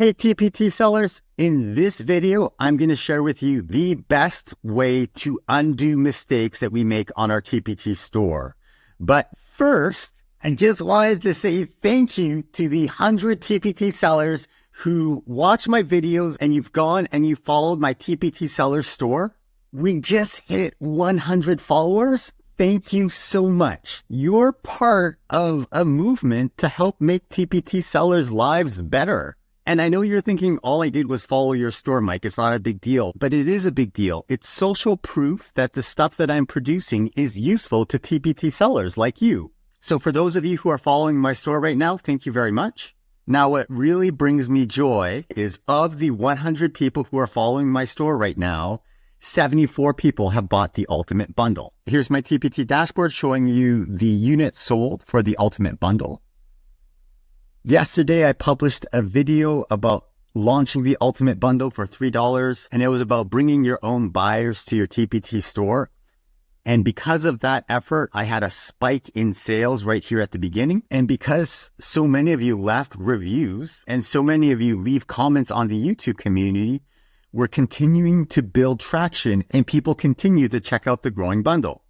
Hey TPT sellers, in this video, I'm going to share with you the best way to undo mistakes that we make on our TPT store. But first, I just wanted to say thank you to the 100 TPT sellers who watch my videos and you've gone and you followed my TPT seller store. We just hit 100 followers. Thank you so much. You're part of a movement to help make TPT sellers' lives better. And I know you're thinking all I did was follow your store, Mike. It's not a big deal, but it is a big deal. It's social proof that the stuff that I'm producing is useful to TPT sellers like you. So for those of you who are following my store right now, thank you very much. Now, what really brings me joy is of the 100 people who are following my store right now, 74 people have bought the Ultimate Bundle. Here's my TPT dashboard showing you the units sold for the Ultimate Bundle. Yesterday, I published a video about launching the Ultimate Bundle for $3, and it was about bringing your own buyers to your TPT store. And because of that effort, I had a spike in sales right here at the beginning. And because so many of you left reviews and so many of you leave comments on the YouTube community, we're continuing to build traction and people continue to check out the growing bundle.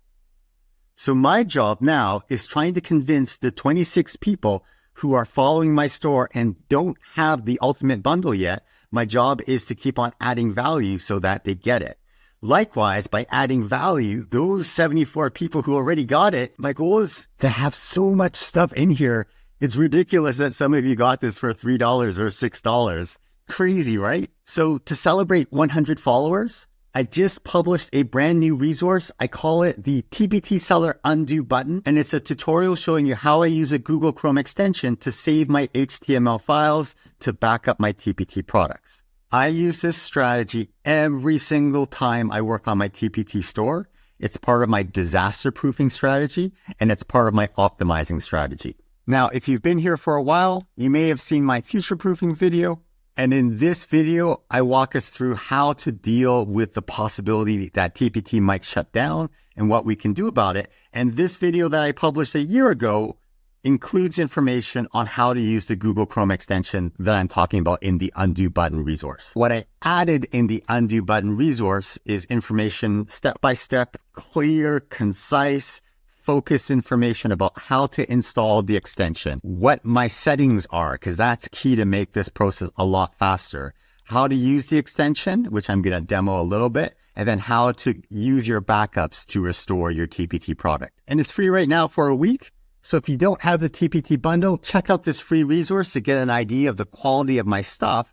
So my job now is trying to convince the 26 people who are following my store and don't have the Ultimate Bundle yet. My job is to keep on adding value so that they get it. Likewise, by adding value, those 74 people who already got it, my goal is to have so much stuff in here. It's ridiculous that some of you got this for $3 or $6. Crazy, right? So to celebrate 100 followers, I just published a brand new resource. I call it the TPT Seller Undo Button, and it's a tutorial showing you how I use a Google Chrome extension to save my HTML files to back up my TPT products. I use this strategy every single time I work on my TPT store. It's part of my disaster proofing strategy, and it's part of my optimizing strategy. Now, if you've been here for a while, you may have seen my future proofing video. And in this video, I walk us through how to deal with the possibility that TPT might shut down and what we can do about it. And this video that I published a year ago includes information on how to use the Google Chrome extension that I'm talking about in the Undo Button resource. What I added in the Undo Button resource is information step-by-step, clear, concise, focused information about how to install the extension, what my settings are, because that's key to make this process a lot faster, how to use the extension, which I'm going to demo a little bit, and then how to use your backups to restore your TPT product. And it's free right now for a week. So if you don't have the TPT bundle, check out this free resource to get an idea of the quality of my stuff.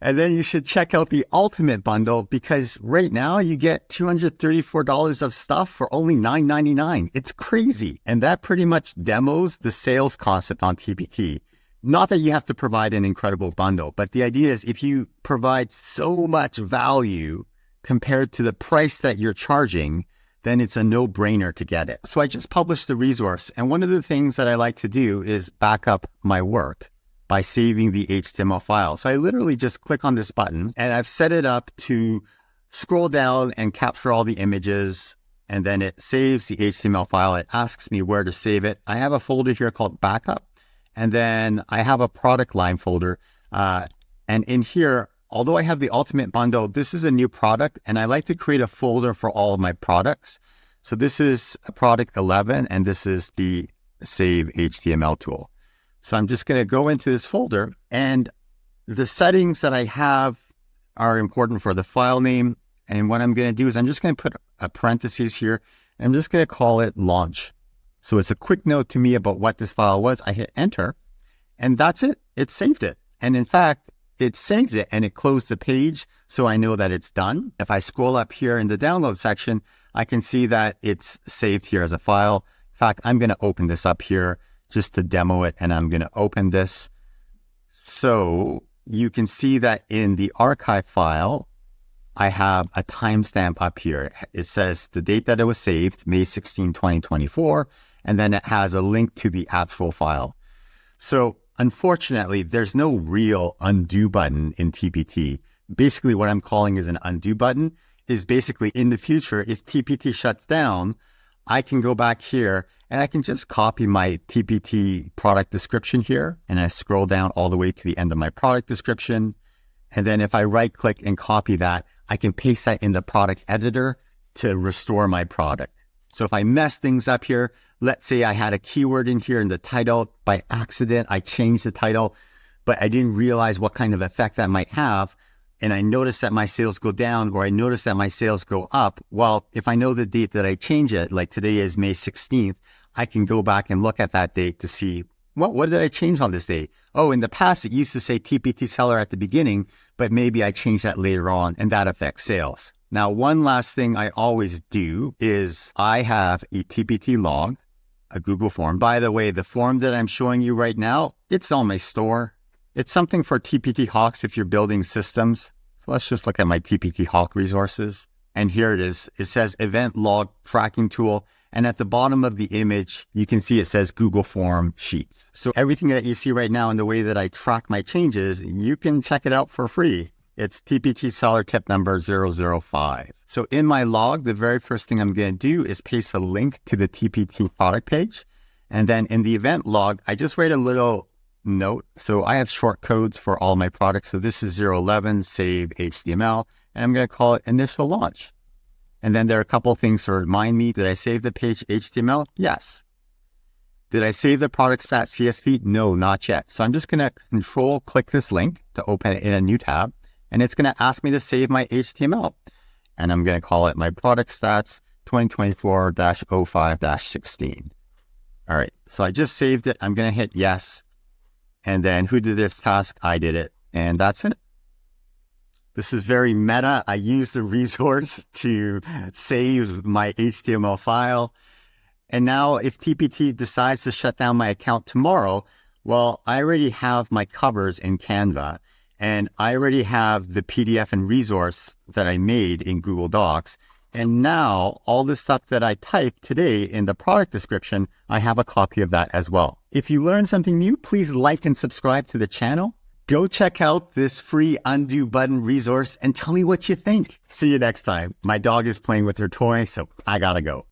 And then you should check out the Ultimate Bundle because right now you get $234 of stuff for only $9.99. It's crazy. And that pretty much demos the sales concept on TPT. Not that you have to provide an incredible bundle, but the idea is if you provide so much value compared to the price that you're charging, then it's a no-brainer to get it. So I just published the resource. And one of the things that I like to do is back up my work by saving the HTML file. So I literally just click on this button and I've set it up to scroll down and capture all the images. And then it saves the HTML file. It asks me where to save it. I have a folder here called backup. And then I have a product line folder. And in here, although I have the Ultimate Bundle, this is a new product and I like to create a folder for all of my products. So this is product 11 and this is the save HTML tool. So I'm just going to go into this folder and the settings that I have are important for the file name. And what I'm going to do is I'm just going to put a parentheses here. And I'm just going to call it launch. So it's a quick note to me about what this file was. I hit enter and that's it. It saved it. And in fact, it saved it and it closed the page. So I know that it's done. If I scroll up here in the download section, I can see that it's saved here as a file. In fact, I'm going to open this up here just to demo it, and I'm going to open this. So you can see that in the archive file, I have a timestamp up here. It says the date that it was saved, May 16, 2024, and then it has a link to the actual file. So unfortunately, there's no real undo button in TPT. Basically, what I'm calling is an undo button is basically in the future, if TPT shuts down, I can go back here And I can just copy my TPT product description here, and I scroll down all the way to the end of my product description. And then if I right click and copy that, I can paste that in the product editor to restore my product. So if I mess things up here, let's say I had a keyword in here in the title by accident, I changed the title, but I didn't realize what kind of effect that might have. And I notice that my sales go down, or I notice that my sales go up. Well, if I know the date that I change it, like today is May 16th, I can go back and look at that date to see, what did I change on this date? Oh, in the past, it used to say TPT seller at the beginning, but maybe I changed that later on, and that affects sales. Now, one last thing I always do is I have a TPT log, a Google form. By the way, the form that I'm showing you right now, it's on my store. It's something for TPT Hawks if you're building systems. So let's just look at my TPT Hawk resources. And here it is. It says Event Log Tracking Tool. And at the bottom of the image, you can see it says Google Form Sheets. So everything that you see right now in the way that I track my changes, you can check it out for free. It's TPT seller tip number 005. So in my log, the very first thing I'm going to do is paste a link to the TPT product page. And then in the event log, I just write a little note. So I have short codes for all my products. So this is 011, save HTML, and I'm going to call it initial launch. And then there are a couple of things to remind me. Did I save the page HTML? Yes. Did I save the product stat CSV? No, not yet. So I'm just going to control click this link to open it in a new tab. And it's going to ask me to save my HTML. And I'm going to call it my product stats 2024-05-16. All right. So I just saved it. I'm going to hit yes. And then who did this task? I did it. And that's it. This is very meta. I use the resource to save my HTML file. And now if TPT decides to shut down my account tomorrow, well, I already have my covers in Canva, and I already have the PDF and resource that I made in Google Docs. And now all the stuff that I typed today in the product description, I have a copy of that as well. If you learned something new, please like and subscribe to the channel. Go check out this free undo button resource and tell me what you think. See you next time. My dog is playing with her toy, so I gotta go.